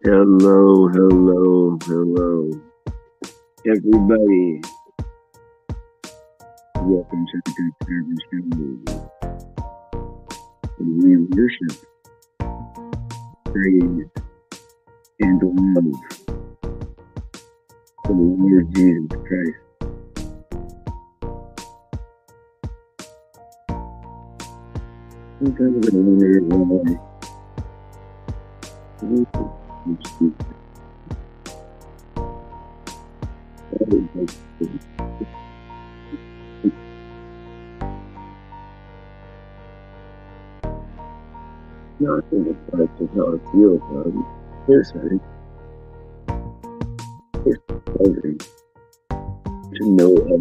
Hello, hello, hello, everybody. Welcome to the Good Service Show. We worship, praise, and love for the Lord Jesus Christ. Sometimes I wonder why not in the fact of how I feel about it. Here's something. It's pleasant to know how,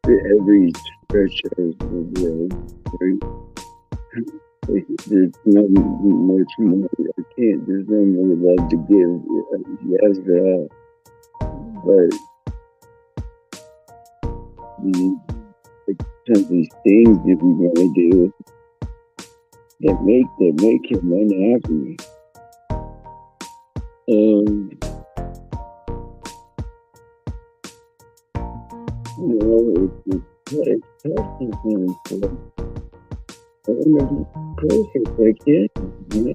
every stretch of the world, right? There's not much more. There's no more love to give. Yes, there are. But like, some of these things that we want to do that make him unhappy. And it's testing things for I want to be perfect like this. You know?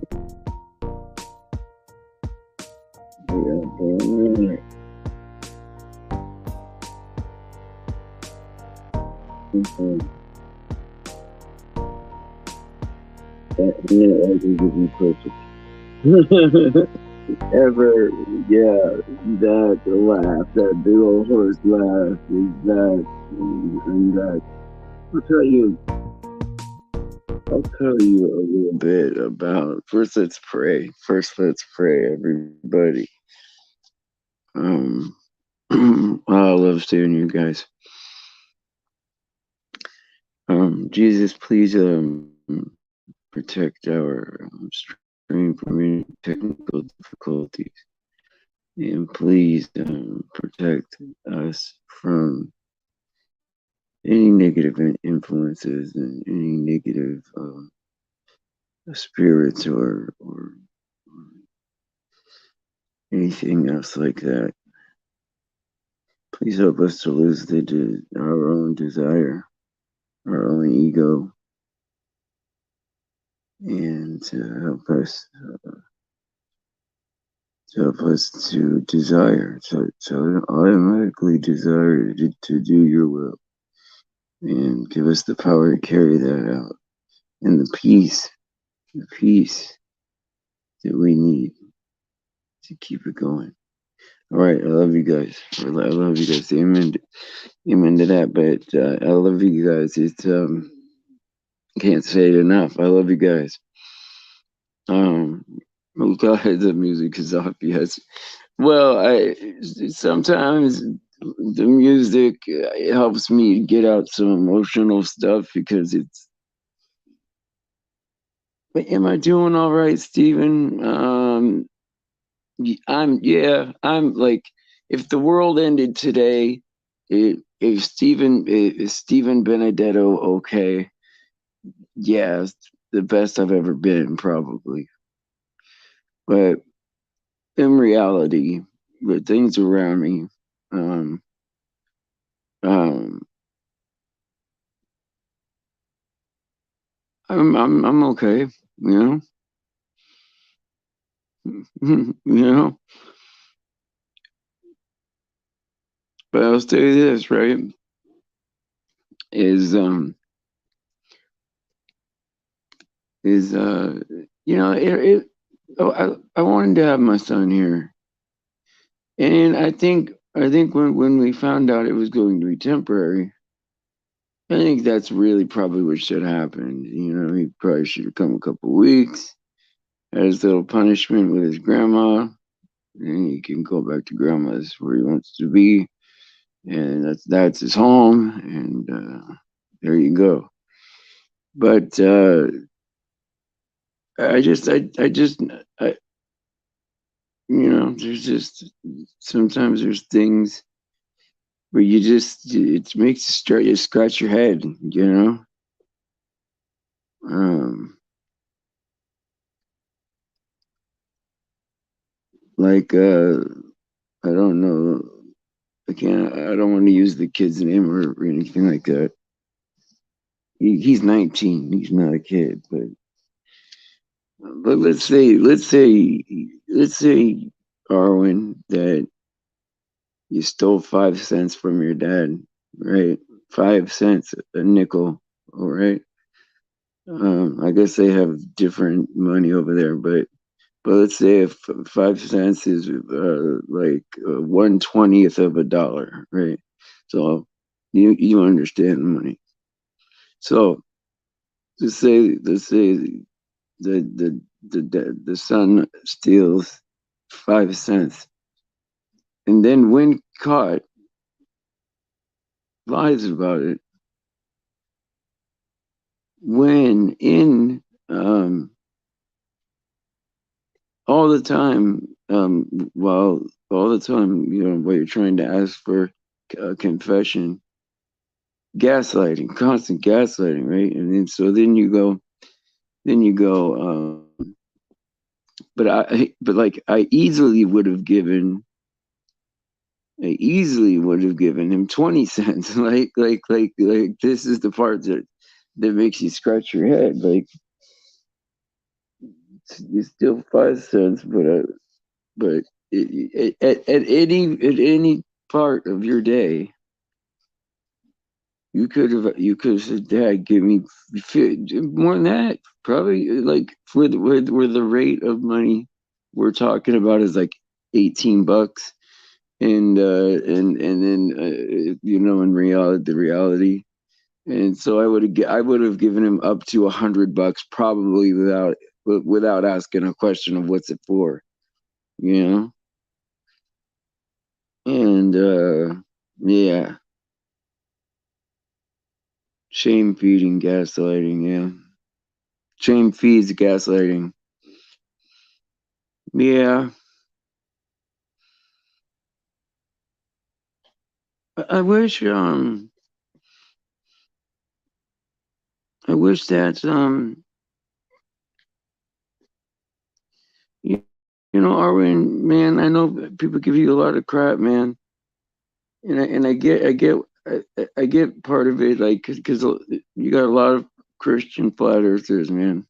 Ever, yeah, that laugh, that big old horse laugh, is that, and that. I'll tell you a little bit about. First, let's pray. Everybody. I love seeing you guys. Jesus, please protect our stream from any technical difficulties, and please protect us from any negative influences and any negative spirits or anything else like that. Please help us to lose our own desire, our own ego, and to help us to desire, to automatically desire to do your will, and give us the power to carry that out, and the peace that we need to keep it going. All right, I love you guys. I love you guys. Amen to that. But I love you guys. It's can't say it enough. I love you guys. Oh God, the music is off. Yes. Well, sometimes the music helps me get out some emotional stuff because it's. But am I doing all right, Stephen? I'm like, if the world ended today, is Stephen Benedetto okay? Yeah, it's the best I've ever been, probably. But in reality, the things around me, um, um, I'm okay, you know, you know. But I'll say this, right? Is you know I wanted to have my son here, and I think when we found out it was going to be temporary, I think that's really probably what should happen. You know, he probably should have come a couple weeks, had his little punishment with his grandma, and he can go back to grandma's where he wants to be, and that's his home, and there you go. But I there's just sometimes there's things where it makes you scratch your head, you know. Um, like I don't know. I don't want to use the kid's name or anything like that. He's 19. He's not a kid, but let's say, Arwen, that you stole 5 cents from your dad, right? 5 cents, a nickel, all right. I guess they have different money over there, but let's say if 5 cents is like 1/20th of a dollar, right? So you understand money. So let's say the son steals 5 cents, and then when caught, lies about it. When in all the time, while all the time, while you're trying to ask for confession, gaslighting, constant gaslighting, right? And then so then you go, but like I easily would have given him 20 cents. Like this is the part that makes you scratch your head. Like you steal 5 cents, but at any part of your day, you could have said, "Dad, give me more than that." Probably like where the rate of money we're talking about is like $18, and then in reality. And so I would have given him up to $100, probably without asking a question of what's it for, you know. And yeah, shame feeding, gaslighting. Yeah, shame feeds gaslighting. Yeah, I wish that you, Arwen, man. I know people give you a lot of crap, man, and I get part of it, like because you got a lot of Christian flat earthers, man.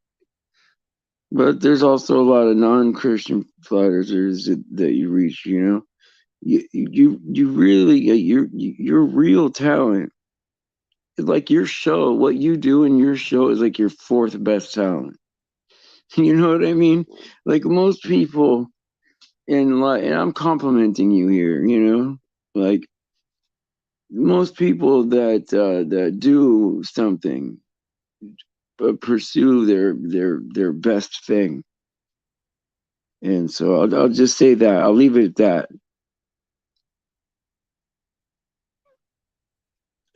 But there's also a lot of non-Christian flat earthers that you reach. You really your real talent, like your show, what you do in your show is like your fourth best talent. You know what I mean? Like most people in life, and I'm complimenting you here. Like most people that do something, but pursue their best thing. And so I'll just say that. I'll leave it at that.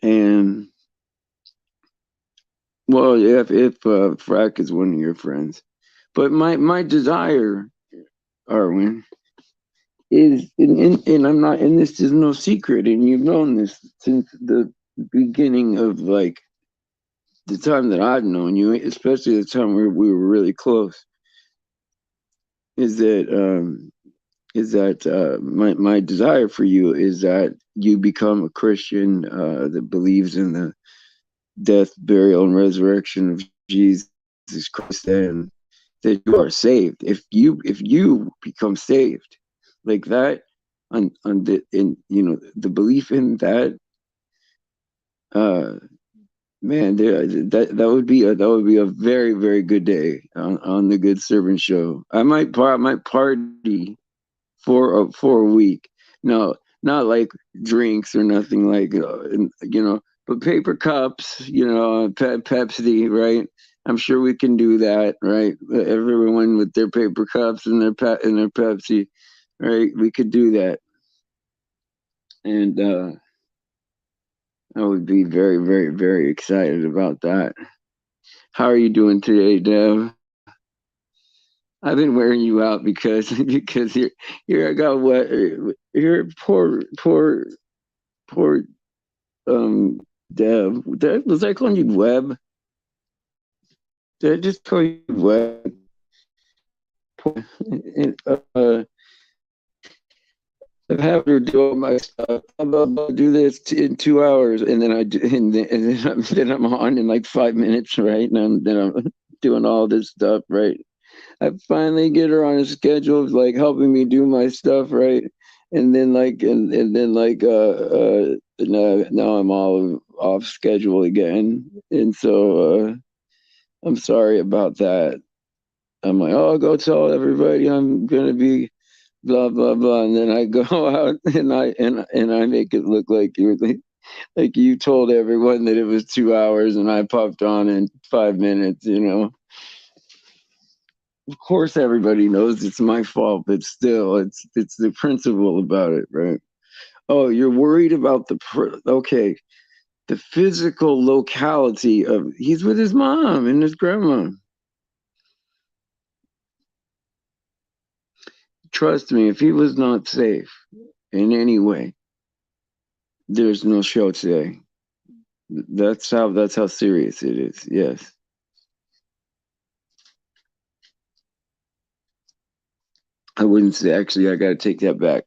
And well, if Frack is one of your friends, but my desire, Arwen, is and I'm not, and this is no secret, and you've known this since the beginning of like the time that I've known you, especially the time we were really close, is that my desire for you is that you become a Christian that believes in the death, burial, and resurrection of Jesus Christ, and that you are saved. If you become saved like that, on the in the belief in that, uh, man, that would be a very very good day on the Good Servant Show. I might party for a week. No, not like drinks or nothing like but paper cups, Pepsi, right? I'm sure we can do that, right? Everyone with their paper cups and their Pepsi, right? We could do that, and I would be very, very, very excited about that. How are you doing today, Dev? I've been wearing you out because because you're I got what you're poor um Dev. Was I calling you Web? Did I just call you Web? I've had her do all my stuff. Blah, blah, blah, do this in 2 hours, and then then I'm on in like 5 minutes, right? And then I'm doing all this stuff, right? I finally get her on a schedule of like helping me do my stuff, right? And then like now I'm all off schedule again, and so I'm sorry about that. I'm like, oh, go tell everybody I'm gonna be blah blah blah, and then I go out and I make it look like you told everyone that it was 2 hours, and I popped on in 5 minutes. Of course, everybody knows it's my fault, but still, it's the principle about it, right? Oh, you're worried about okay, the physical locality of he's with his mom and his grandma. Trust me, if he was not safe in any way, there's no show today. That's how serious it is. Yes. I wouldn't say actually I gotta take that back.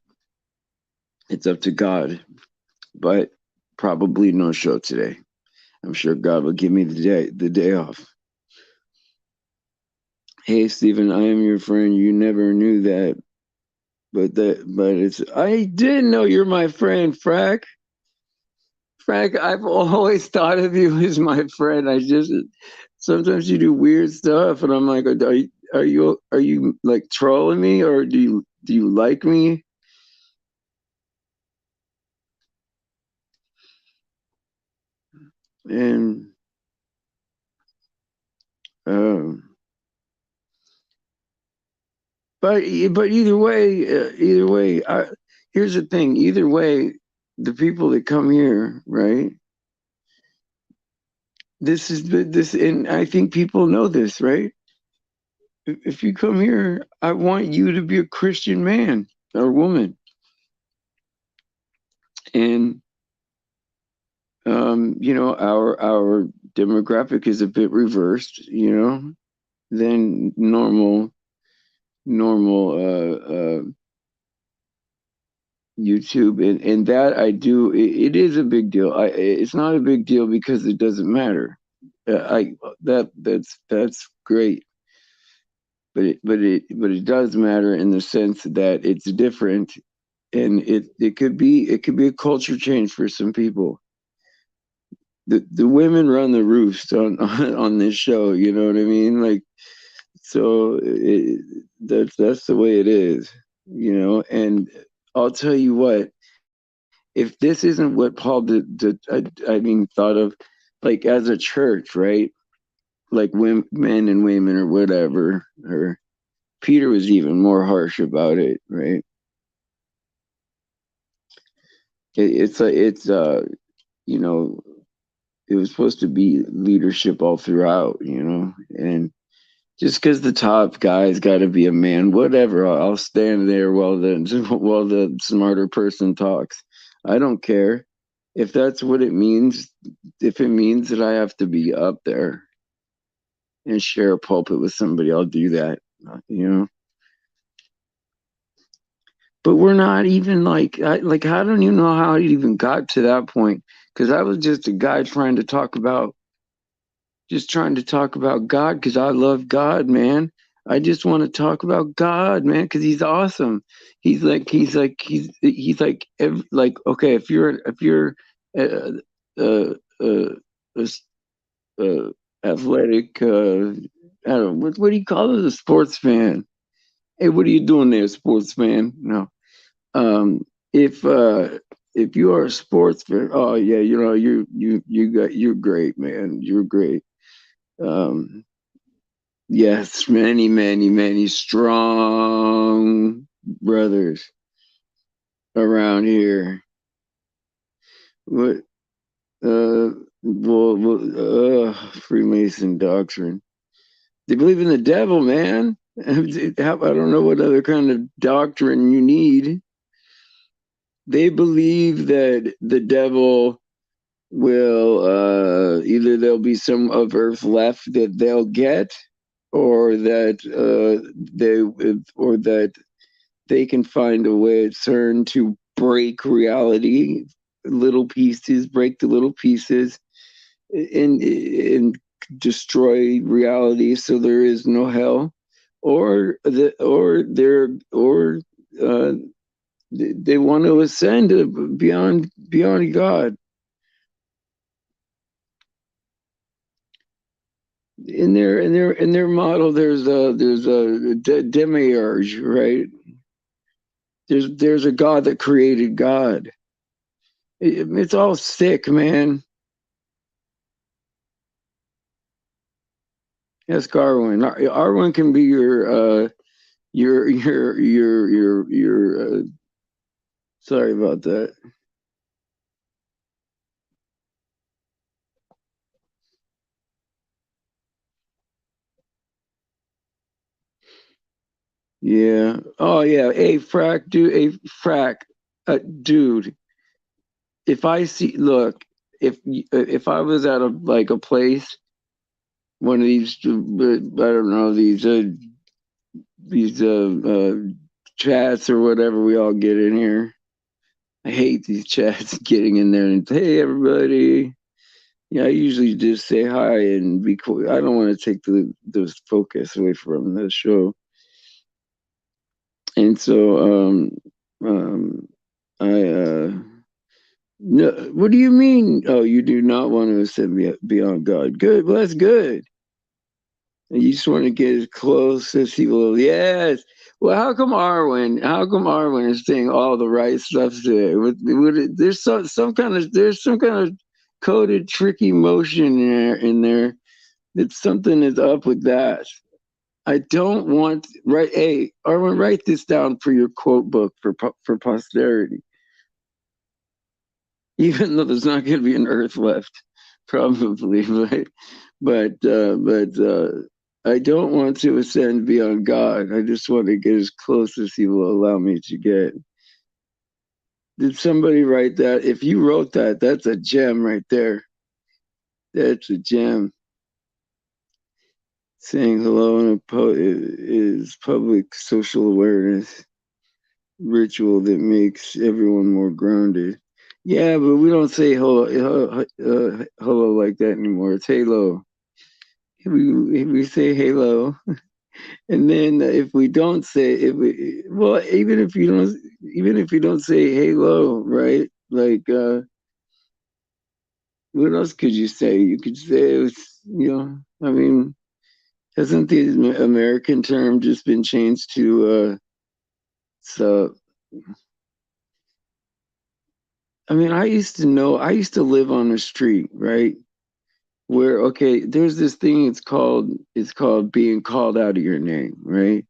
It's up to God. But probably no show today. I'm sure God will give me the day off. Hey Stephen, I am your friend. You never knew that. But it's I did know you're my friend, Frack. Frank, I've always thought of you as my friend. I just sometimes you do weird stuff, and I'm like, are you like trolling me, or do you like me? And um, but either way, here's the thing. Either way, the people that come here, right? This, and I think people know this, right? If you come here, I want you to be a Christian man or woman, and our demographic is a bit reversed, than normal YouTube, and that I do. It is a big deal. It's not a big deal because it doesn't matter. I that's great, but it does matter in the sense that it's different, and it could be a culture change for some people. The women run the roost on this show. You know what I mean? Like, so that's the way it is. And I'll tell you what, if this isn't what Paul I mean, thought of, like as a church, right? Like women, men and women, or whatever. Or Peter was even more harsh about it, right? It's you know, it was supposed to be leadership all throughout, and just because the top guy's got to be a man, whatever. I'll stand there while the while the smarter person talks. I don't care if that's what it means. If it means that I have to be up there and share a pulpit with somebody, I'll do that. You know, but we're not even like I don't even know how it even got to that point, because I was just a guy trying to talk about God, because I love God, man. I just want to talk about God, man, because He's awesome. He's like okay, if you're uh, uh, uh, uh, uh, athletic, I don't know what do you call it, a sports fan. Hey, what are you doing there, sports fan? No, um, if you are a sports fan, oh yeah, you're great, man. You're great. Um, yes, many, many, many strong brothers around here. What? Freemason doctrine. They believe in the devil, man. I don't know what other kind of doctrine you need. They believe that the devil will either there'll be some of Earth left that they'll get, or that they can find a way at CERN to break reality, little pieces, break the little pieces, and destroy reality, so there is no hell, or uh, they want to ascend beyond God. In their model, there's a demiurge, right? There's a God that created God. It's all sick, man. Ask Arwen. Arwen can be your. Sorry about that. Yeah. Oh yeah. Hey, frack, dude. Hey, frack, dude. If I see, look, if I was at a place, one of these, I don't know, these chats or whatever we all get in here. I hate these chats getting in there and hey everybody. Yeah, I usually just say hi and be cool. I don't want to take the focus away from the show. And so um I no, what do you mean? Oh, you do not want to ascend beyond God. Good. Well, that's good. And you just want to get as close as he will. Yes. Well, how come Arwen is saying all the right stuff today? There's some kind of coded tricky motion in there. It's something is up with that. I don't want right. Hey, Arwen, write this down for your quote book for posterity. Even though there's not going to be an Earth left, probably, but I don't want to ascend beyond God. I just want to get as close as He will allow me to get. Did somebody write that? If you wrote that, that's a gem right there. That's a gem. Saying hello in is public social awareness ritual that makes everyone more grounded. Yeah, but we don't say hello like that anymore. It's halo. We say halo, and then if we don't say if we well, even if you don't say halo, right? Like what else could you say? You could say it was, I mean, hasn't the American term just been changed to so I mean, I used to live on the street, right? Where okay, there's this thing it's called being called out of your name, right?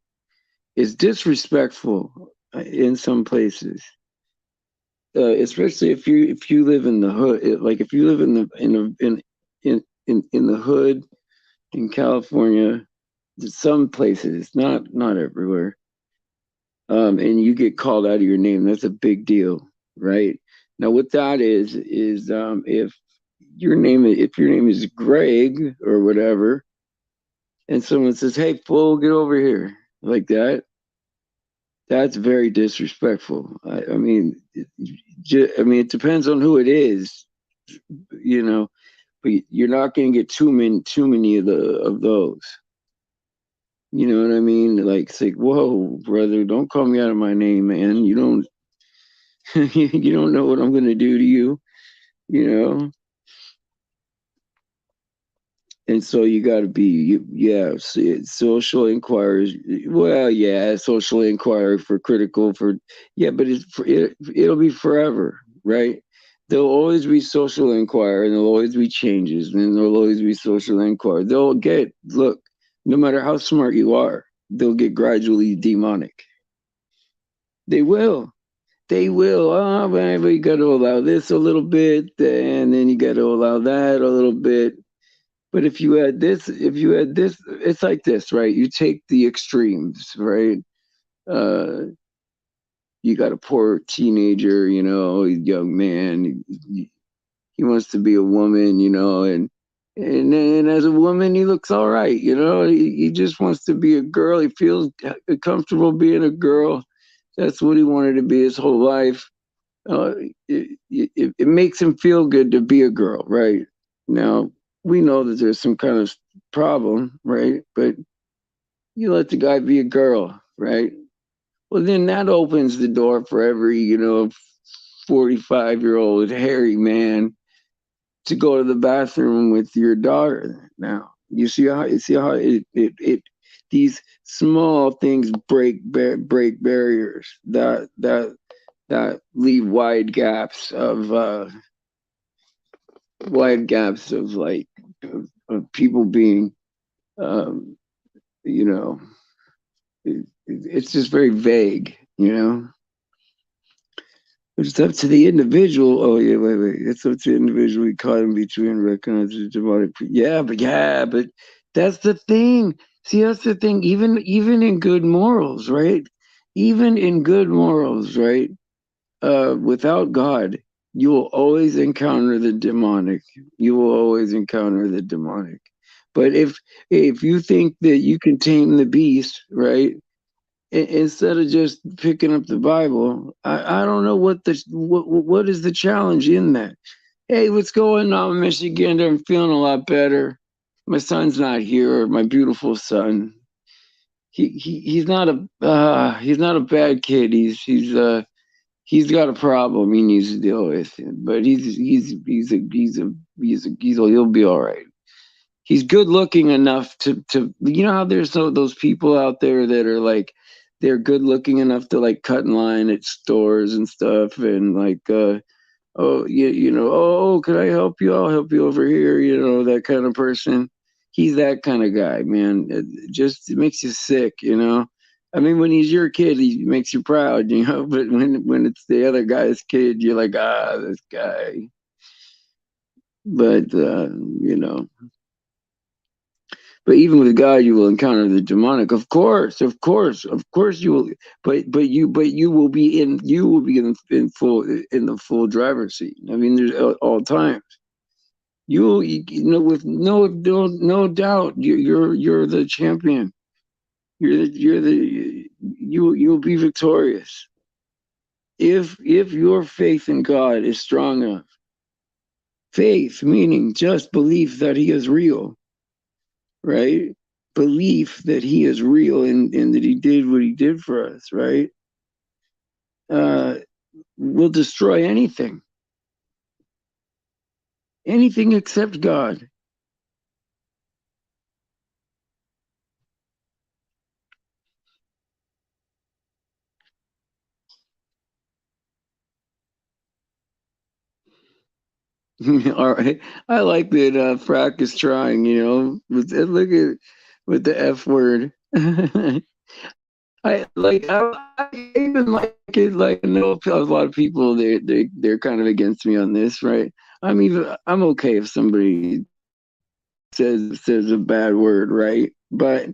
It's disrespectful in some places, especially if you live in the hood. Like if you live in the hood in California, some places, not everywhere, and you get called out of your name, that's a big deal, right? Now, what that is if your name is Greg or whatever, and someone says, "Hey, fool, get over here," like that, that's very disrespectful. I mean, it depends on who it is, you know, but you're not going to get too many of those. You know what I mean? Like, it's like, whoa, brother, don't call me out of my name, man. You don't, you don't know what I'm going to do to you, you know. And so you got to be, yeah, social inquiries. Well, yeah, social inquiry for critical for, yeah, but it'll be forever, right? There'll always be social inquiry, and there'll always be changes, and there'll always be social inquiry. Look, no matter how smart you are, they'll get gradually demonic. They will. They will. Oh, but you got to allow this a little bit, and then you got to allow that a little bit. But if you had this, it's like this, right? You take the extremes, right? Uh, you got a poor teenager, young man. He wants to be a woman, and as a woman, he looks all right, He just wants to be a girl. He feels comfortable being a girl, That's what he wanted to be his whole life. Uh, it makes him feel good to be a girl, right? Now, we know that there's some kind of problem, right? But you let the guy be a girl, right? Well, then that opens the door for every, 45-year-old hairy man to go to the bathroom with your daughter. Now, you see how these small things break barriers that leave wide gaps of like of people being um, you know it's just very vague. It's up to the individual. Oh yeah, wait. It's up to the individual. We caught him between recognizing demonic. Yeah, but that's the thing. See, that's the thing. Even in good morals, right? Even in good morals, right? Without God, you will always encounter the demonic. You will always encounter the demonic. But if you think that you can tame the beast, right? Instead of just picking up the Bible, I don't know what is the challenge in that. Hey, what's going on, Michigan? I'm feeling a lot better. My son's not here. My beautiful son. He's not a bad kid. He's got a problem he needs to deal with. But he'll be all right. He's good looking enough to how there's those people out there that are like they're good looking enough to like cut in line at stores and stuff and like oh yeah, oh, could I help you? I'll help you over here, that kind of person. He's that kind of guy, man. It makes you sick. I mean, when he's your kid, he makes you proud. But when it's the other guy's kid, you're like, this guy. But you know, but even with God, you will encounter the demonic. Of course, you will. But you will be in the full driver's seat. I mean, there's all times. With no doubt, you're the champion. You'll be victorious if your faith in God is strong enough. Faith meaning just belief that He is real, right? Belief that He is real and that He did what He did for us, right? Uh, will destroy anything except God. All right, I like that Frack is trying. Look at with the F word. I even like it. Like I know a lot of people they're kind of against me on this, right? I'm okay if somebody says a bad word, right? But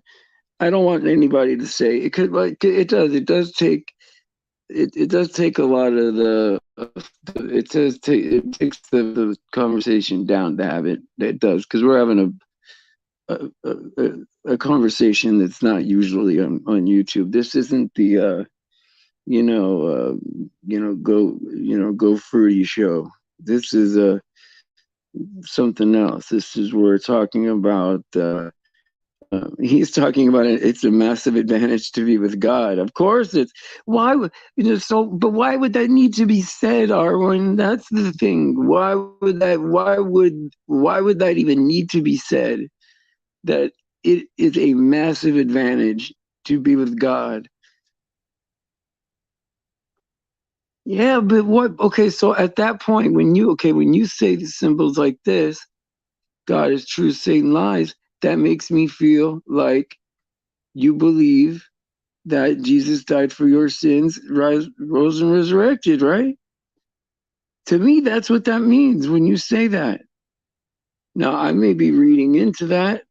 I don't want anybody to say it could like it does take a lot of it takes the conversation down to have it does because we're having a conversation that's not usually on YouTube. This isn't the go fruity show. This is something else. This is we're talking about he's talking about it. It's a massive advantage to be with God. Of course, it's why would but why would that need to be said, Arwen? That's the thing. Why would that even need to be said? That it is a massive advantage to be with God. Yeah, but what? Okay, so at that point, when you say the symbols like this, God is true, Satan lies. That makes me feel like you believe that Jesus died for your sins, rose and resurrected, right? To me, that's what that means when you say that. Now, I may be reading into that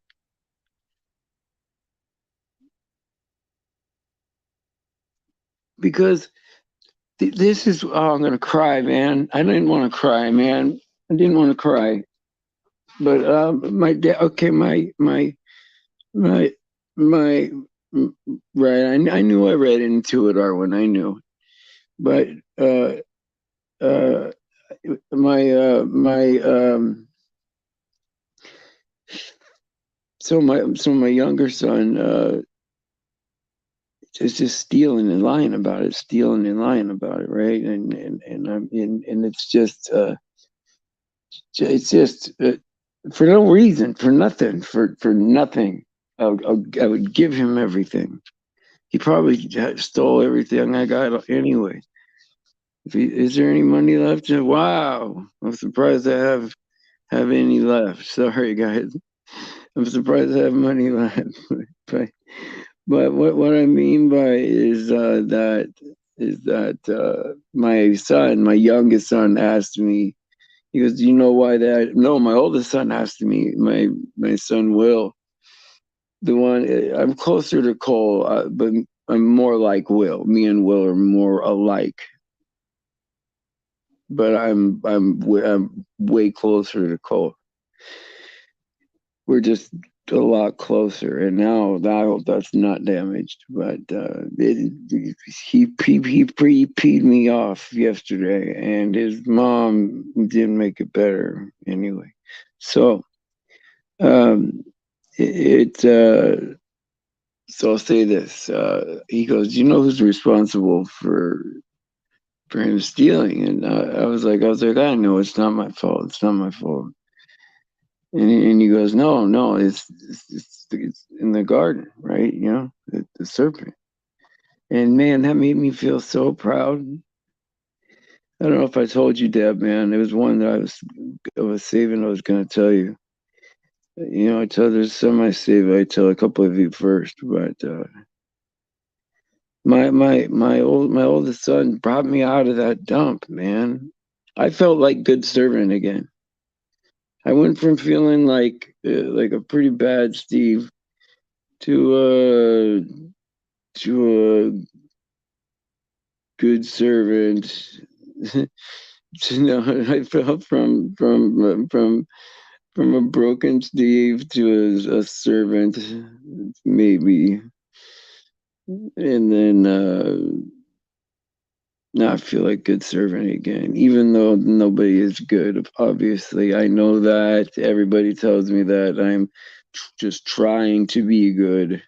because this is, oh, I'm going to cry, man. I didn't want to cry, man. I didn't want to cry. But my dad, okay, my, my, right. I knew I read into it, Arwen. I knew. but uh, uh, my so my younger son is just stealing and lying about it, stealing and lying about it, right? And it's just for no reason, for nothing, for nothing. I would give him everything. He probably stole everything I got anyway. Is there any money left? Wow, I'm surprised I have any left. Sorry, guys. I'm surprised I have money left. but what I mean by is that my son, my youngest son, asked me. He goes, "Do you know why that?" No, my oldest son asked me. My son Will, the one I'm closer to Cole, but I'm more like Will. Me and Will are more alike, but I'm way closer to Cole. We're just a lot closer, and now that's not damaged. But he peed me off yesterday, and his mom didn't make it better anyway. So um, so I'll say this. He goes, "You know who's responsible for him stealing?" And I was like, "I know it's not my fault. It's not my fault." And he goes, "No, no, it's in the garden, right? You know, the serpent." And man, that made me feel so proud. I don't know if I told you, Deb, man. It was one that I was saving. I was going to tell you. You know, I tell there's some I save. I tell a couple of you first, but my oldest son brought me out of that dump, man. I felt like good servant again. I went from feeling like a pretty bad Steve to a good servant. I felt from a broken Steve to a servant, maybe, and then not feel like good servant again. Even though nobody is good, obviously, I know that everybody tells me that I'm just trying to be good.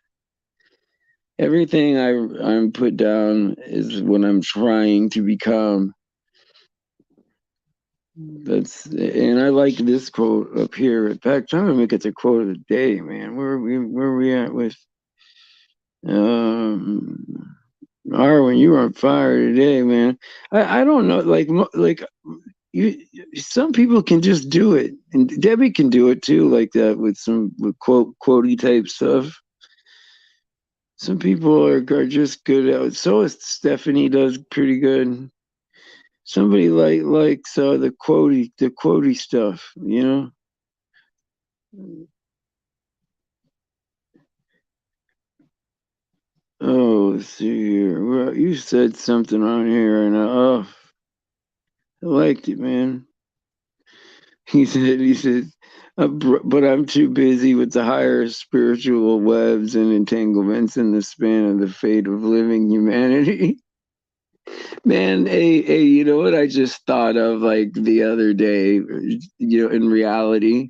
Everything I'm put down is what I'm trying to become. And I like this quote up here. In fact, I'm gonna make it the quote of the day, man. Where are we at with um Arwen, you are on fire today, man. I don't know, like you some people can just do it. And Debbie can do it too, like that with some with quotey type stuff. Some people are just good at it. So is Stephanie does pretty good. Somebody likes the quotey stuff, you know. Oh, let's see here. Well, you said something on here, and I liked it, man. He said, but I'm too busy with the higher spiritual webs and entanglements in the span of the fate of living humanity. Man, hey, you know what I just thought of like the other day, in reality,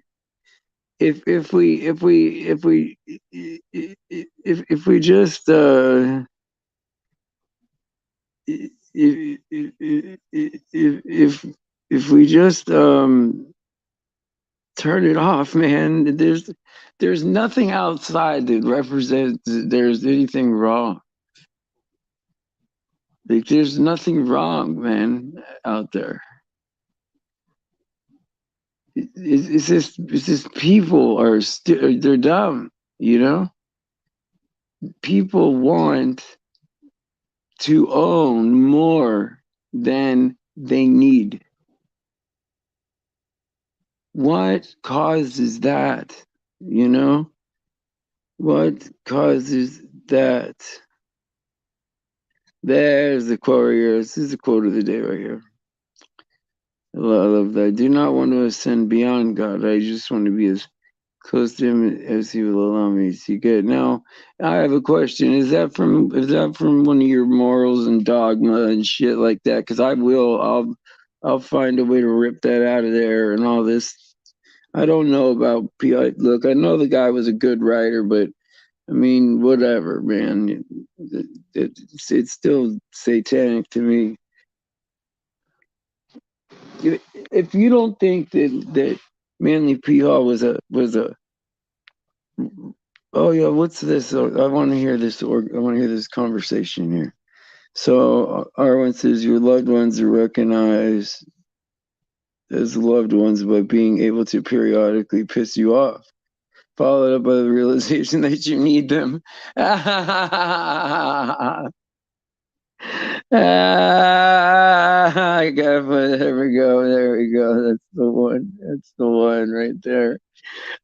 if we just if we just turn it off, man, there's nothing outside that represents there's anything wrong. Like there's nothing wrong, man, out there. It's just people they're dumb, you know. People want to own more than they need. What causes that? You know? What causes that? There's the quote here. This is the quote of the day right here. I love that. I do not want to ascend beyond God. I just want to be as close to him as he will allow me to see good. Now, I have a question. Is that from one of your morals and dogma and shit like that? Because I'll find a way to rip that out of there and all this. I don't know about P.I. Look, I know the guy was a good writer, but I mean, whatever, man. It's still satanic to me. If you don't think that Manly P. Hall was a oh yeah, what's this? I want to hear this. Or I want to hear this conversation here. So Arwen says your loved ones are recognized as loved ones by being able to periodically piss you off, followed up by the realization that you need them. I gotta put. There we go. There we go. That's the one. That's the one right there.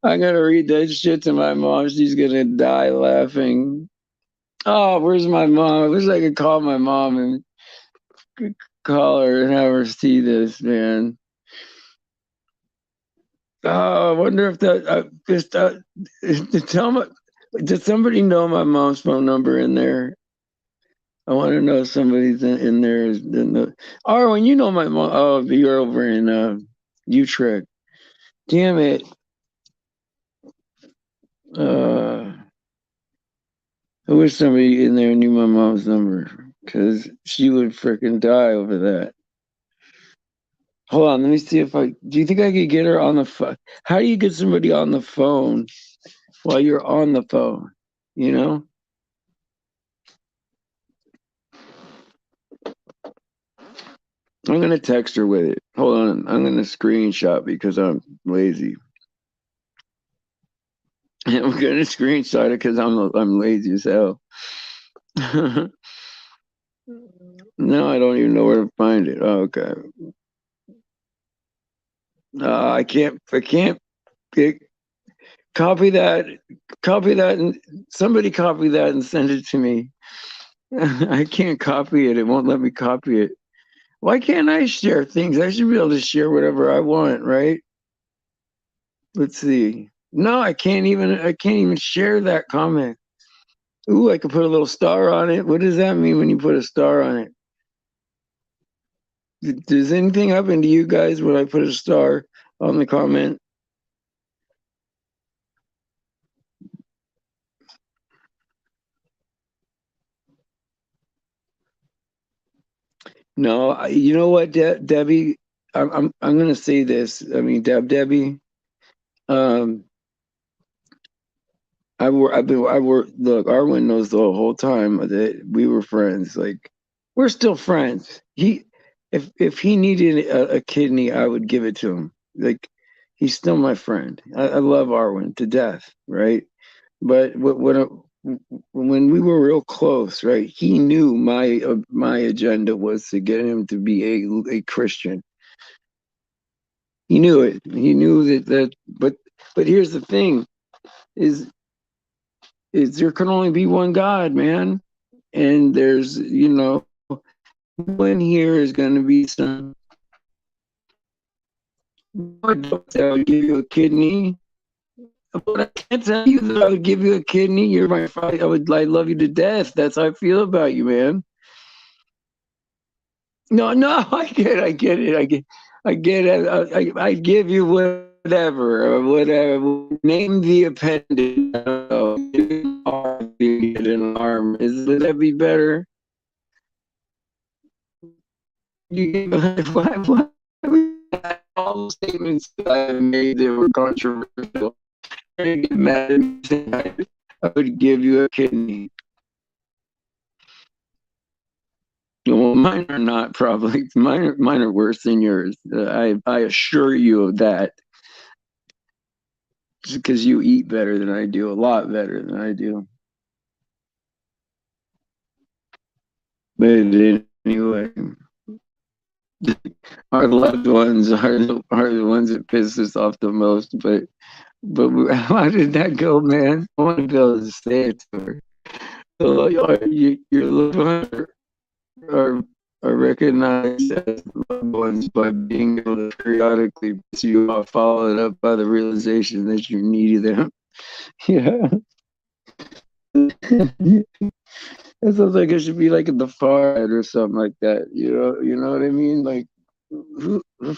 I'm gonna read that shit to my mom. She's gonna die laughing. Oh, where's my mom? I wish I could call my mom and call her and have her see this, man. Oh, I wonder if that just tell me. Does somebody know my mom's phone number in there? I want to know if somebody's in there. Arwen, you know my mom. Oh, you're over in Utrecht. Damn it. I wish somebody in there knew my mom's number because she would freaking die over that. Hold on, let me see if I. Do you think I could get her on the phone? How do you get somebody on the phone while you're on the phone? You know? I'm gonna text her with it. Hold on, I'm gonna screenshot because I'm lazy. I'm gonna screenshot it because I'm lazy as hell. No, I don't even know where to find it. Oh, okay. I can't copy that. Copy that, and somebody copy that and send it to me. I can't copy it. It won't let me copy it. Why can't I share things? I should be able to share whatever I want, right? Let's see. No, I can't even share that comment. Ooh, I could put a little star on it. What does that mean when you put a star on it? Does anything happen to you guys when I put a star on the comment? No, you know what, Debbie? I'm gonna say this. I mean, Debbie. Um, I work. Look, Arwen knows the whole time that we were friends. Like, we're still friends. If he needed a kidney, I would give it to him. Like, he's still my friend. I love Arwen to death, right? But when we were real close, right? He knew my agenda was to get him to be a Christian. He knew it. He knew that. But here's the thing: is is there can only be one God, man. And there's, one here is going to be some. I would give you a kidney, but I can't tell you that I would give you a kidney. You're my friend. I love you to death. That's how I feel about you, man. No, no, I get it. I get it. I give you whatever. Name the appendage. I don't know. Arm, get an arm. Would that be better? You what, all the statements that I made that were controversial. I get mad at me. I would give you a kidney. Well, mine are not probably. Mine are worse than yours. I assure you of that. Just because you eat better than I do, a lot better than I do. But anyway, our loved ones are the ones that piss us off the most. But how did that go, man? I want to be able to say it to her. So your loved ones are are recognized as loved ones by being able to periodically piss you off, followed up by the realization that you needed them. Yeah. It sounds like it should be like the far end or something like that. You know what I mean? Like,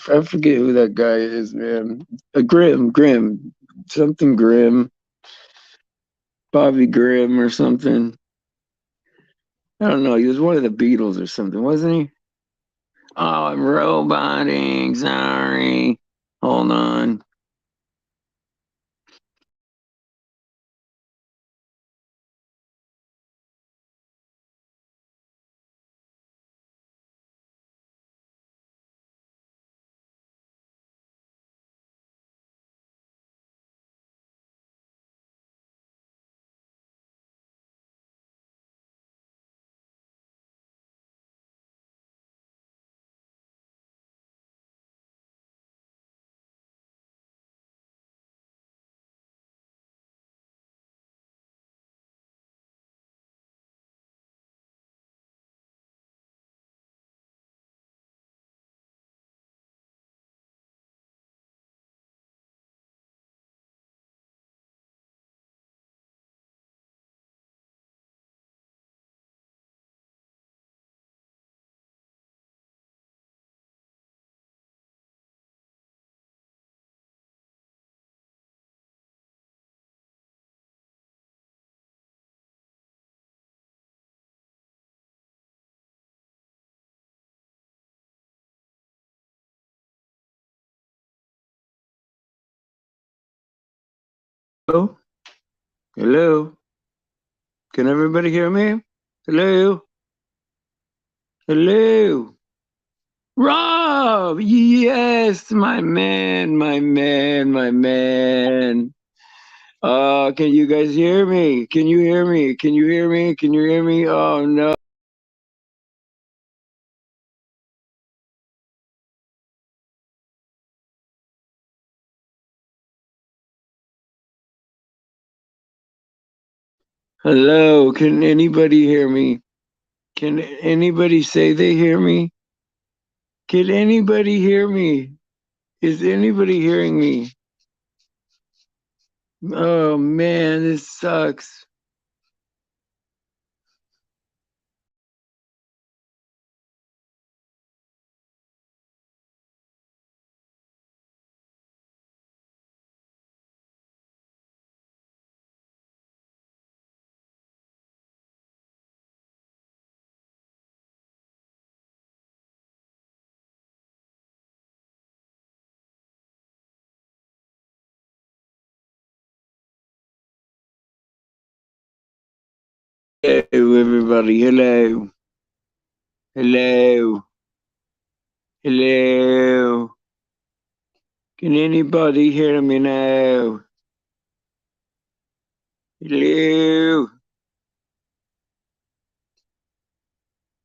I forget who that guy is, man. Grimm, something Grimm, Bobby Grimm or something. I don't know. He was one of the Beatles or something, wasn't he? Oh, I'm roboting. Sorry. Hold on. Hello? Hello? Can everybody hear me? Hello? Hello? Rob! Yes, my man, my man, my man. Can you guys hear me? Can you hear me? Can you hear me? Can you hear me? Oh no. Hello, can anybody hear me? Can anybody say they hear me? Can anybody hear me? Is anybody hearing me? Oh man, this sucks. Hello, everybody. Hello. Hello. Hello. Can anybody hear me now? Hello.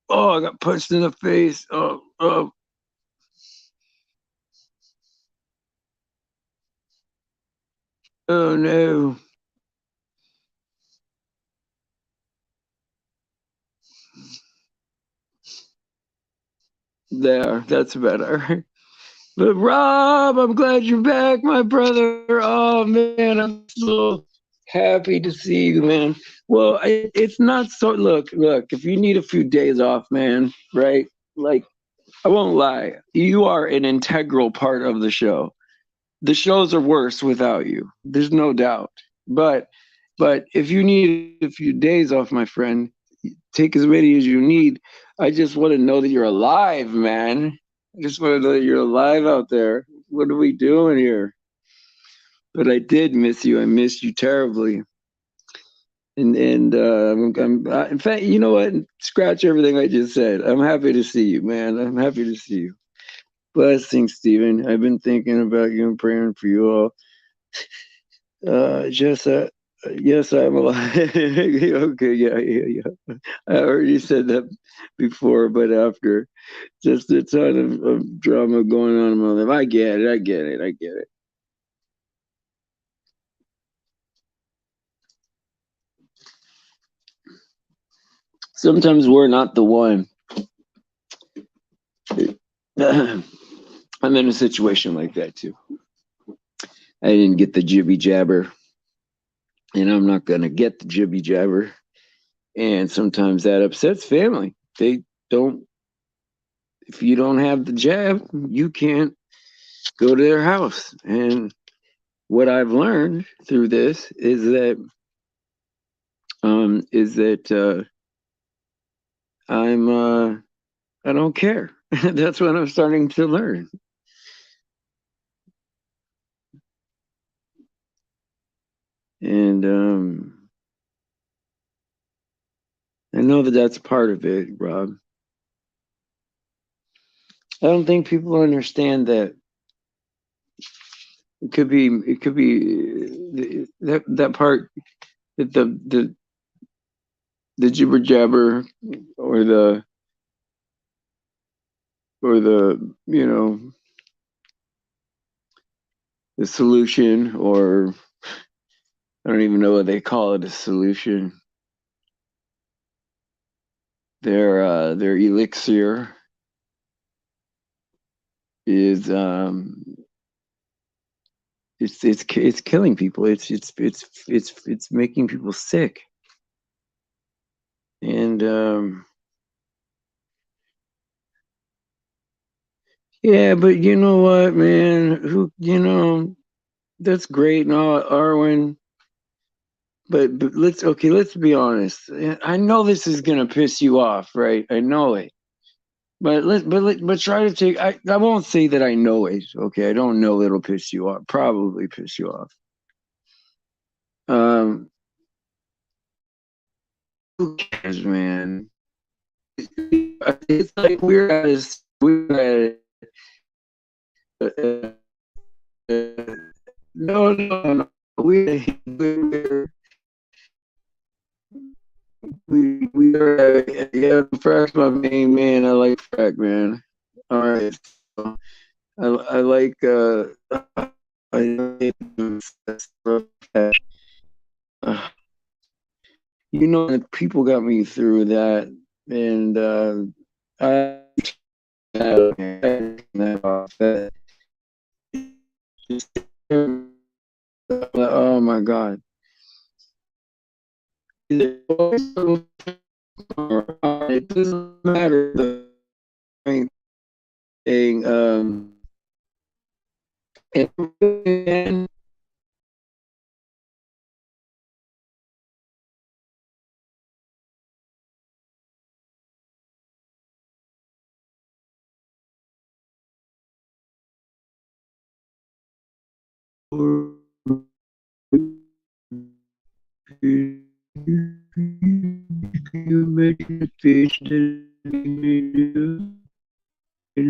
Oh, I got punched in the face. Oh no. There, that's better. But Rob, I'm glad you're back, my brother. Oh man, I'm so happy to see you, man. Well, it's not so. Look. If you need a few days off, man, right? Like, I won't lie, you are an integral part of the show. The shows are worse without you. There's no doubt. But, but if you need a few days off, my friend, take as many as you need. I just want to know that you're alive, man. I just want to know that you're alive out there. What are we doing here? But I did miss you. I missed you terribly. In fact, you know what? Scratch everything I just said. I'm happy to see you, man. I'm happy to see you. Blessings, Stephen. I've been thinking about you and praying for you all. Just yes, I'm alive. Okay, yeah. I already said that before, but after. Just a ton of drama going on in my life. I get it. Sometimes we're not the one. I'm in a situation like that too. I didn't get the jibby jabber, and I'm not going to get the jibby jabber. And sometimes that upsets family. They don't, if you don't have the jab, you can't go to their house. And what I've learned through this is that I don't care. That's what I'm starting to learn. And I know that that's part of it, Rob. I don't think people understand that it could be that part that the jibber jabber or the the solution, or I don't even know what they call it, a solution. Their elixir is it's killing people. It's making people sick. And yeah, but you know what, man? That's great and all, Arwen. But let's be honest. I know this is gonna piss you off, right? I know it. But try to take. I won't say that I know it. Okay, I don't know it'll piss you off. Probably piss you off. Um, who cares, man? It's like we're at no. We are yeah. Frack's my main man. I like Frack, man. All right. So I like I uh, people got me through that, and I that oh my god. It doesn't matter the thing. And you imagine a fish that if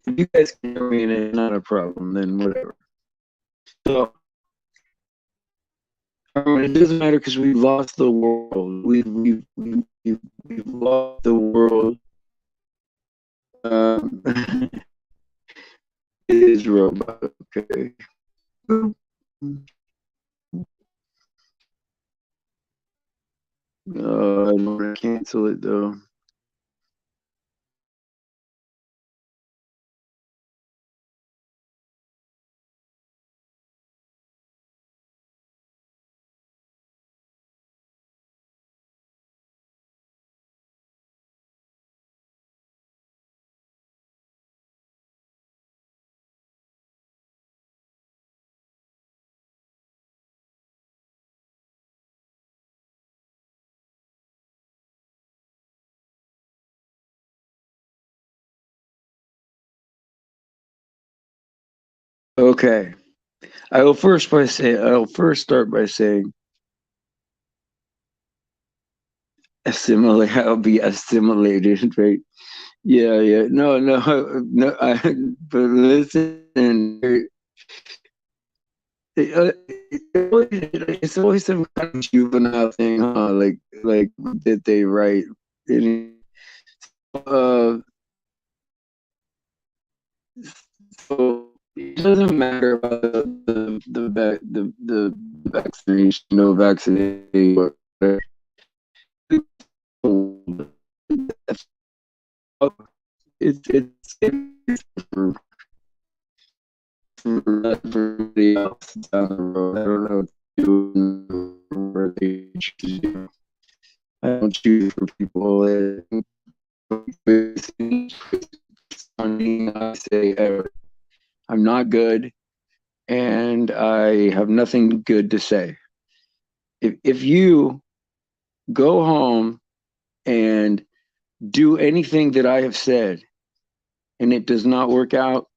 you guys can hear me and it's not a problem, then whatever. So it doesn't matter because we lost the world. We've lost the world. It is robot. Okay. I don't want to cancel it though. Okay. I will first start by saying assimilate. I'll be assimilated, right? Yeah, yeah. No, no, no. But listen, it's always some kind of juvenile thing, huh? Like that they write. And, uh, so it doesn't matter about the vaccination, no vaccination. it's for everybody else down the road. I don't know what to do where they choose you. I don't choose for people that I say I'm not good and I have nothing good to say. If you go home and do anything that I have said and it does not work out,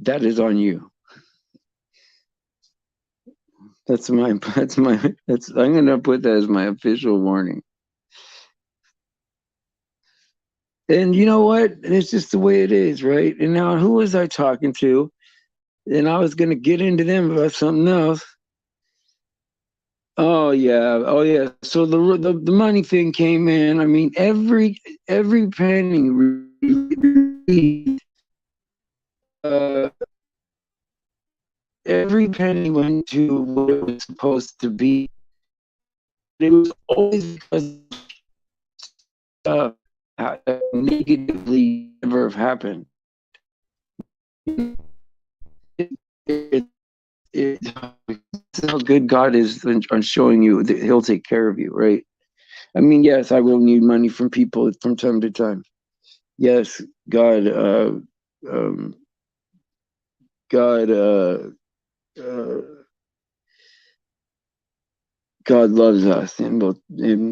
that is on you. I'm gonna put that as my official warning. And you know what? It's just the way it is, right? And now who was I talking to? And I was gonna get into them about something else. Oh yeah, oh yeah. So the money thing came in. I mean, every penny uh, every penny went to what it was supposed to be. It was always because stuff negatively never have happened. It, it, it's how good God is on showing you that He'll take care of you, right? I mean, yes, I will need money from people from time to time. Yes, God, um, God, uh, God loves us, and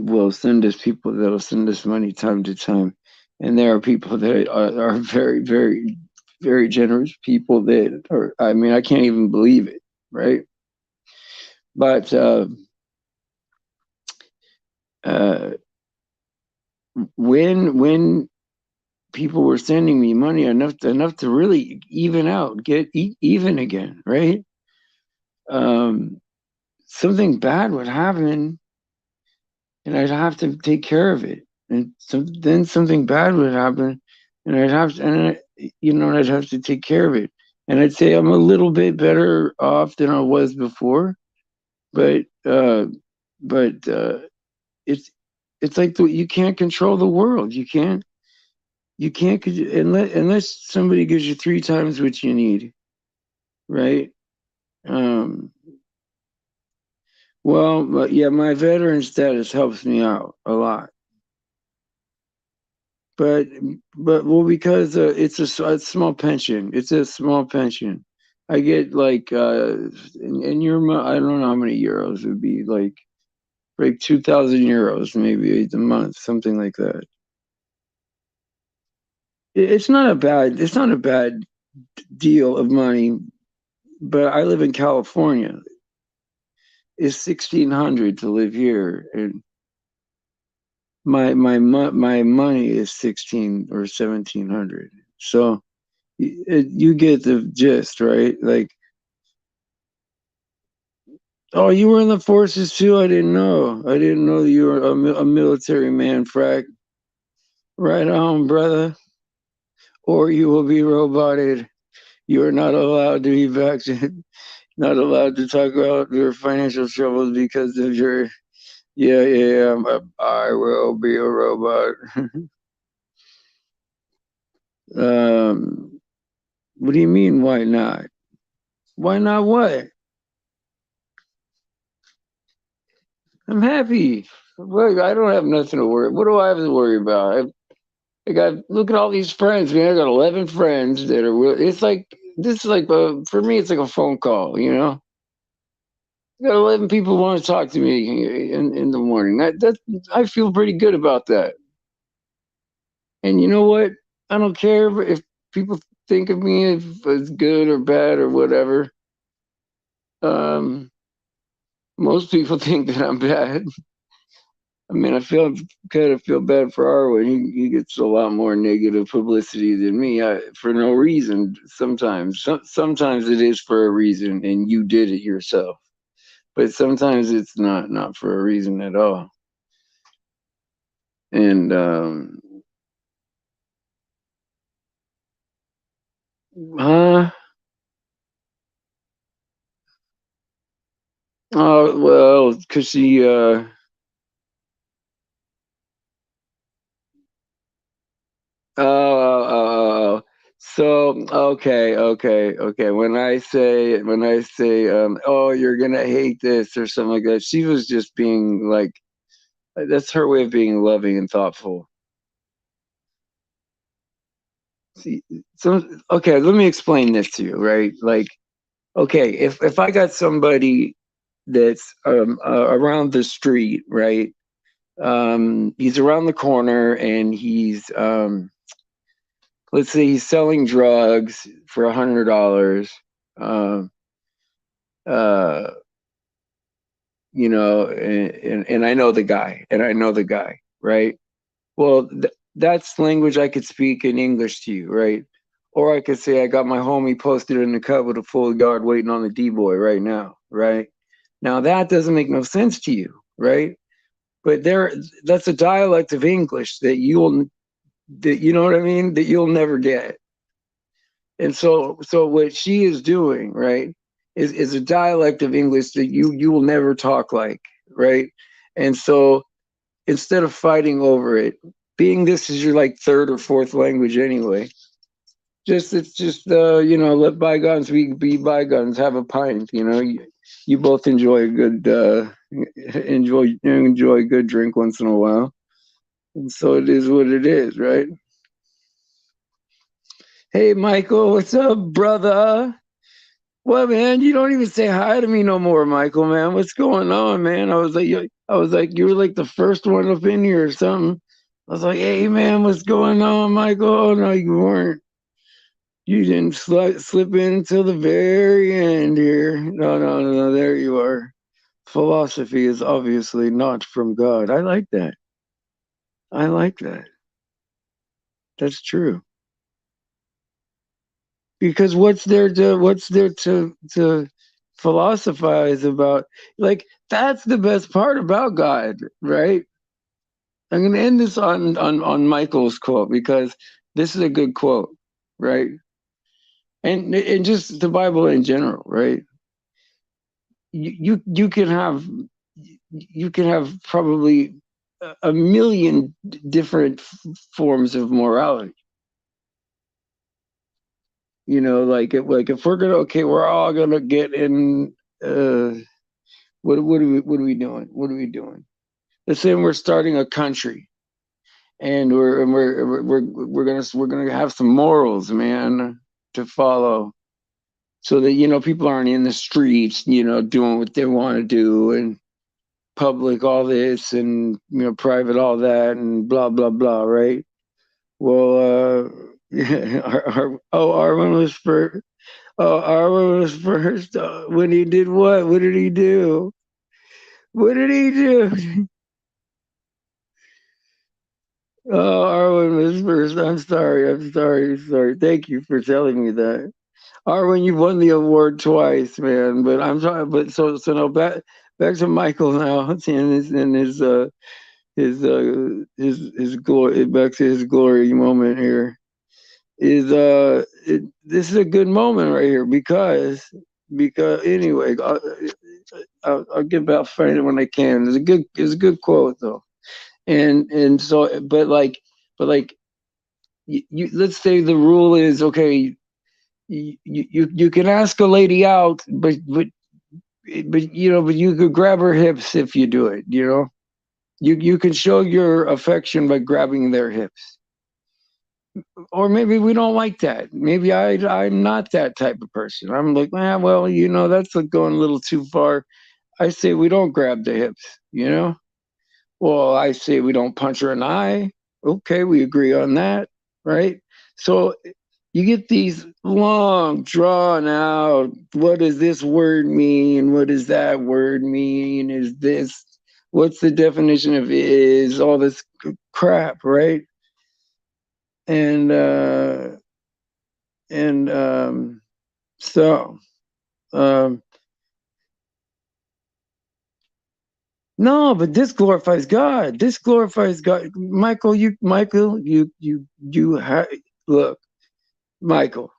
will send us people that'll send us money time to time. And there are people that are very, very, very generous people that are. I mean, I can't even believe it, right? But uh, when people were sending me money enough to really even out, get even again, right? Um, Something bad would happen, and I'd have to take care of it. And so then something bad would happen, and I'd have to take care of it. And I'd say I'm a little bit better off than I was before, but it's it's like you can't control the world. You can't unless somebody gives you three times what you need, right? Um, well, yeah, my veteran status helps me out a lot. But well, because it's a small pension. It's a small pension. I get like and I don't know how many euros it would be, like 2,000 euros maybe a month, something like that. It's not a bad deal of money, but I live in California. It's 1,600 to live here, and my money is 16 or 1,700. So you get the gist, right? Like, oh, you were in the forces too? I didn't know. I didn't know you were a military man, Frack. Right on, brother. Or you will be roboted. You are not allowed to be vaccinated, not allowed to talk about your financial troubles because of your. Yeah, yeah, I will be a robot. What do you mean, why not? Why not what? I'm happy. Look, I don't have nothing to worry. What do I have to worry about? I got look at all these friends, man. I got 11 friends that are. It's like this is like for me. It's like a phone call, you know. I got 11 people want to talk to me in the morning. I feel pretty good about that. And you know what? I don't care if people think of me as good or bad or whatever. Um, Most people think that I'm bad. I mean, I feel bad for Arwen. He gets a lot more negative publicity than me for no reason. Sometimes it is for a reason, and you did it yourself. But sometimes it's not for a reason at all. And huh? Oh well, because she oh So okay. When I say, oh, you're gonna hate this or something like that, she was just being like, that's her way of being loving and thoughtful. See, so okay, let me explain this to you, right? Like, okay, if I got somebody that's around the street, right? He's around the corner and he's let's say he's selling drugs for $100. Um, uh, and I know the guy, right? Well, that's language I could speak in English to you, right? Or I could say I got my homie posted in the cut with a full yard waiting on the D boy right now, right? Now that doesn't make no sense to you, right? But that's a dialect of English that you know what I mean, that you'll never get. And so what she is doing, right, is a dialect of English that you will never talk like, right? And so instead of fighting over it, being this is your like third or fourth language anyway, it's just let bygones be bygones. Have a pint, you both enjoy a good enjoy a good drink once in a while, and so it is what it is, right? Hey, Michael, what's up, brother? Well, man, you don't even say hi to me no more, Michael, man. What's going on, man? I was like, you were like the first one up in here or something. I was like, hey, man, what's going on, Michael? Oh, no, you weren't. You didn't slip in until the very end here. No, no, no, no, there you are. Philosophy is obviously not from God. I like that. I like that. That's true. Because what's there to philosophize about? Like that's the best part about God, right? I'm going to end this on Michael's quote because this is a good quote, right? And just the Bible in general, right? You can have probably a million different forms of morality. Like if we're gonna okay, we're all gonna get in. Uh, what are we doing? What are we doing? Let's say we're starting a country, and we're gonna have some morals, man, to follow, so that people aren't in the streets, doing what they want to do, and public all this, and private all that, and blah blah blah, right? Well, Arwen was first. Oh, Arwen was first. When he did what? What did he do? What did he do? Oh, Arwen was first. I'm sorry. I'm sorry. Sorry. Thank you for telling me that. Arwen, you won the award twice, man. But I'm sorry. But so now back to Michael now and his glory, back to his glory moment here. This is a good moment right here because anyway, I'll give out find it when I can. It's a good quote though, and so but like let's say the rule is okay. You can ask a lady out, but you could grab her hips if you do it. You can show your affection by grabbing their hips. Or maybe we don't like that. Maybe I'm not that type of person. I'm like, well, that's like going a little too far. I say we don't grab the hips. Well, I say we don't punch her in the eye. Okay, we agree on that, right? So you get these long, drawn out, what does this word mean? What does that word mean? Is this, what's the definition of is, all this crap, right? And and so um no, but this glorifies God. This glorifies God. Michael, look, Michael.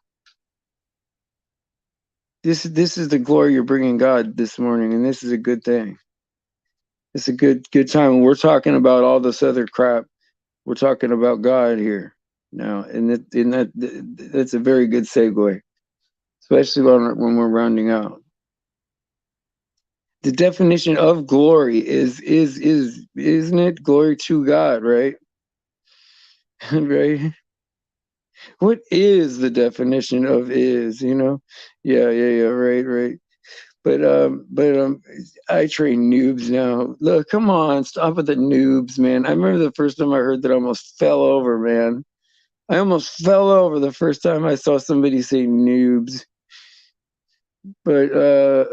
This is the glory you're bringing God this morning, and this is a good thing. It's a good time. When we're talking about all this other crap, we're talking about God here. now, and that's a very good segue, especially when we're rounding out. The definition of glory is isn't it glory to God, right? Right? What is the definition of is, you know? Yeah, right. But I train noobs now. Look, come on, stop with the noobs, man. I remember the first time I heard that I almost fell over, man. I almost fell over the first time I saw somebody say noobs. But uh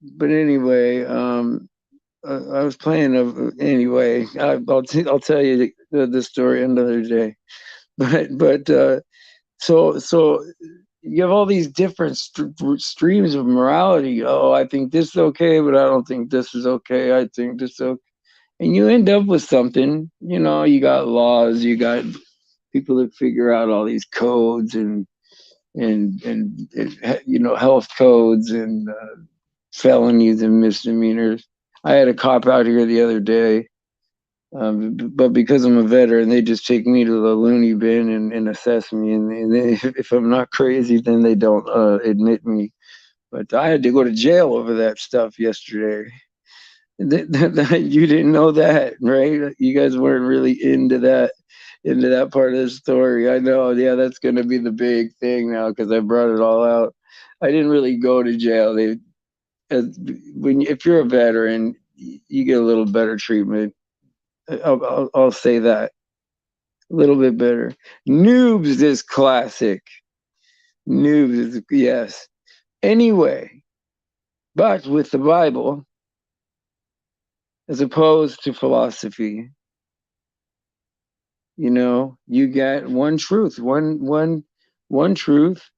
but anyway, I was playing anyway. I'll tell you the story another day. But so you have all these different streams of morality. Oh, I think this is okay, but I don't think this is okay. I think this is okay. And you end up with something. You know, you got laws, you got people that figure out all these codes and you know, health codes and felonies and misdemeanors. I had a cop out here the other day, but because I'm a veteran, they just take me to the loony bin and assess me. And if I'm not crazy, then they don't admit me. But I had to go to jail over that stuff yesterday. You didn't know that, right? You guys weren't really into that part of the story. I know. Yeah, that's going to be the big thing now because I brought it all out. I didn't really go to jail. As, if you're a veteran, you get a little better treatment. I'll say that a little bit better. Noobs is classic. Noobs is yes. Anyway, but with the Bible, as opposed to philosophy, you know, you get one truth, one truth.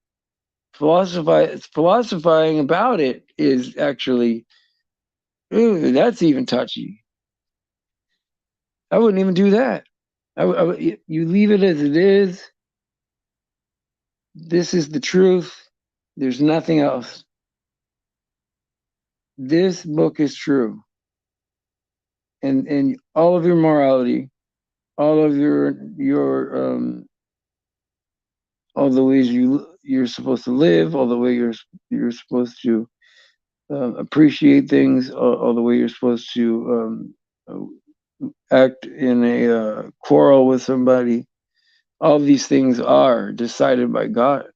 Philosophizing about it is actually, ooh, that's even touchy. I wouldn't even do that. You leave it as it is. This is the truth. There's nothing else. This book is true, and all of your morality, all of your all the ways you're supposed to live, all the way you're supposed to appreciate things, all the way you're supposed to act in a quarrel with somebody. All these things are decided by God.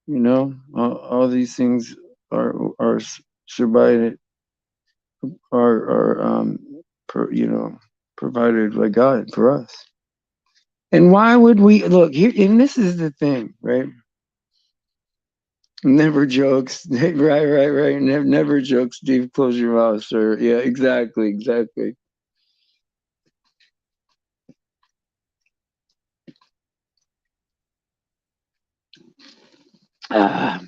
You know, all these things are survived you know, provided by God for us. And why would we look here? And this is the thing, right? Never jokes. Right. Never jokes. Steve, close your mouth, sir. Yeah, exactly. Ah,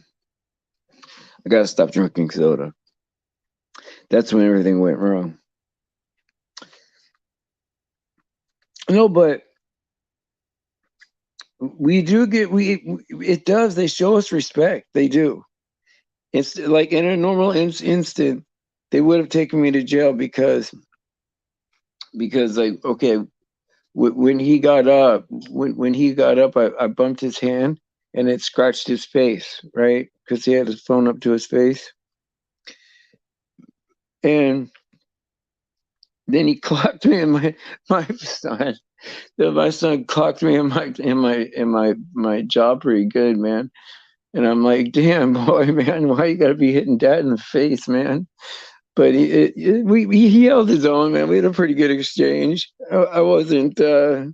I gotta stop drinking soda. That's when everything went wrong. No, but we do get we. It does. They show us respect. They do. It's like in a normal instant, they would have taken me to jail because like okay, when he got up, when he got up, I bumped his hand and it scratched his face, right? Because he had his phone up to his face, and then he clocked me in my son. My son clocked me in my jaw pretty good, man. And I'm like, damn, boy, man, why you gotta be hitting dad in the face, man? But he held his own, man. We had a pretty good exchange. I wasn't, yeah,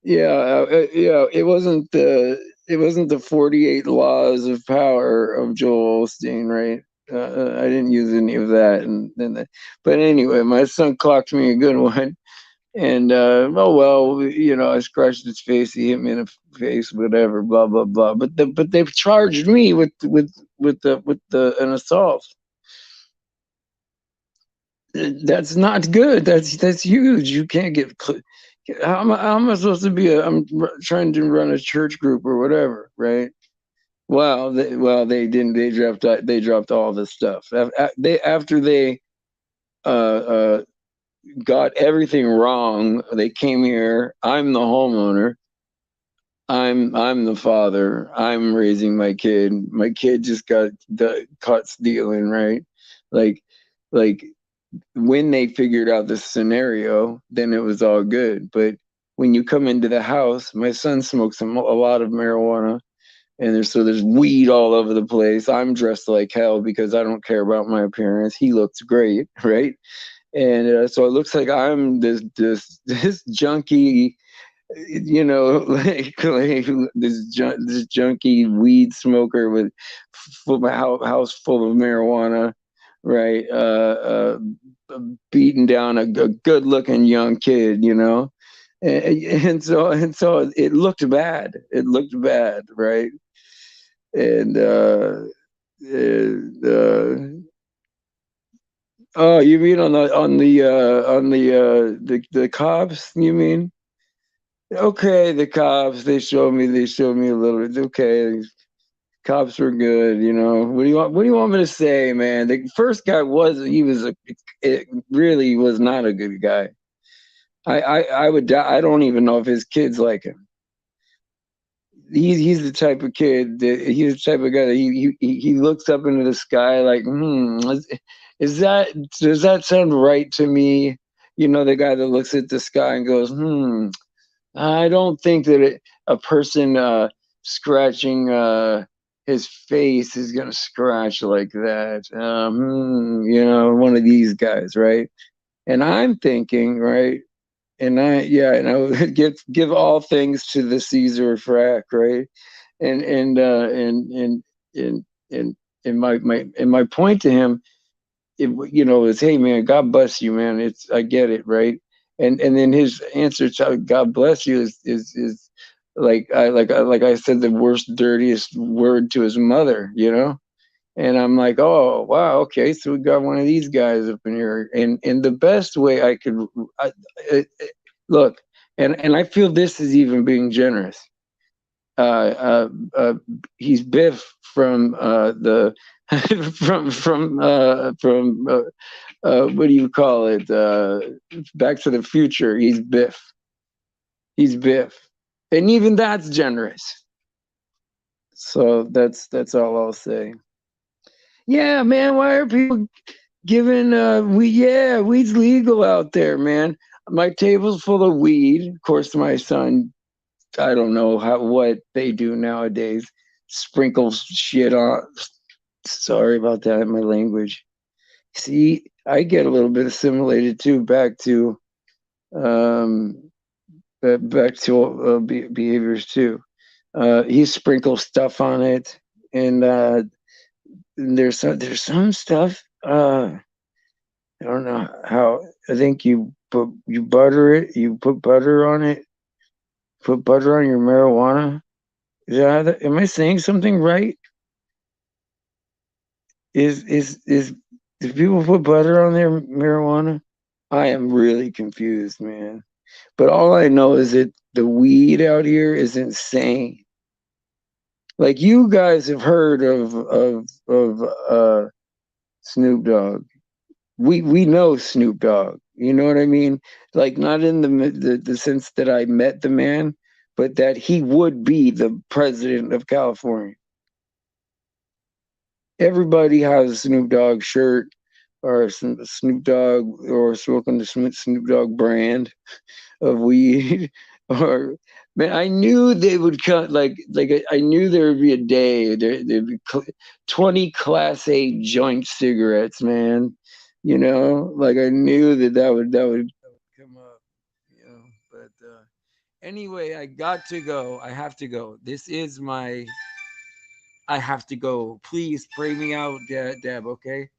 it wasn't the 48 laws of power of Joel Osteen, right? I didn't use any of that, but anyway, my son clocked me a good one, and oh well, you know, I scratched his face. He hit me in the face, whatever, blah blah blah. But they've charged me with an assault. That's not good. That's huge. You can't get. How am I supposed to be? I'm trying to run a church group or whatever, right? Well, they didn't. They dropped all this stuff. They after they uh, uh, got everything wrong. They came here. I'm the homeowner. I'm the father. I'm raising my kid. My kid just got caught stealing, right? Like like when they figured out the scenario, then it was all good. But when you come into the house, my son smokes a lot of marijuana, and there's weed all over the place. I'm dressed like hell because I don't care about my appearance. He looks great, right? And so it looks like I'm this junkie, like this junkie weed smoker with full house full of marijuana, right? Beating down a good looking young kid, and so it looked bad. It looked bad, right? And and, oh, you mean on the cops? You mean? Okay, the cops. They showed me a little bit. Okay, cops were good. What do you want me to say, man? The first guy it really was not a good guy. I would die. I don't even know if his kids like him. He's the type of kid that he's the type of guy that he looks up into the sky like, is that does that sound right to me? The guy that looks at the sky and goes, I don't think that a person scratching his face is gonna scratch like that. One of these guys, right? And I'm thinking, right? And I would give all things to the Caesar frack, right? And my point to him, is, hey man, God bless you, man. I get it, right? And then his answer to God bless you is like I said the worst, dirtiest word to his mother. And I'm like, oh wow, okay, so we got one of these guys up in here, and in the best way I could, I, I, look, and I feel this is even being generous. Uh, uh, uh, he's Biff from the from what do you call it? Back to the Future. He's Biff. He's Biff, and even that's generous. So that's all I'll say. Yeah, man. Why are people giving weed? Yeah, weed's legal out there, man. My table's full of weed. Of course, my son, I don't know what they do nowadays. Sprinkle shit on. Sorry about that, my language. See, I get a little bit assimilated too, um, back to behaviors too. He sprinkles stuff on it, and there's some stuff. I don't know how. I think you butter it. You put butter on it. Put butter on your marijuana. Am I saying something right? Is do people put butter on their marijuana? I am really confused, man. But all I know is that the weed out here is insane. Like you guys have heard of Snoop Dogg. We know Snoop Dogg. You know what I mean? Like not in the sense that I met the man, but that he would be the president of California. Everybody has a Snoop Dogg shirt or some Snoop Dogg or smoking the Snoop Dogg brand of weed. Or man, I knew they would cut like I knew there would be a day there'd be 20 Class A joint cigarettes, man. Like I knew that would come up. But anyway, I got to go. I have to go. This is my. I have to go. Please pray me out, Deb. Okay.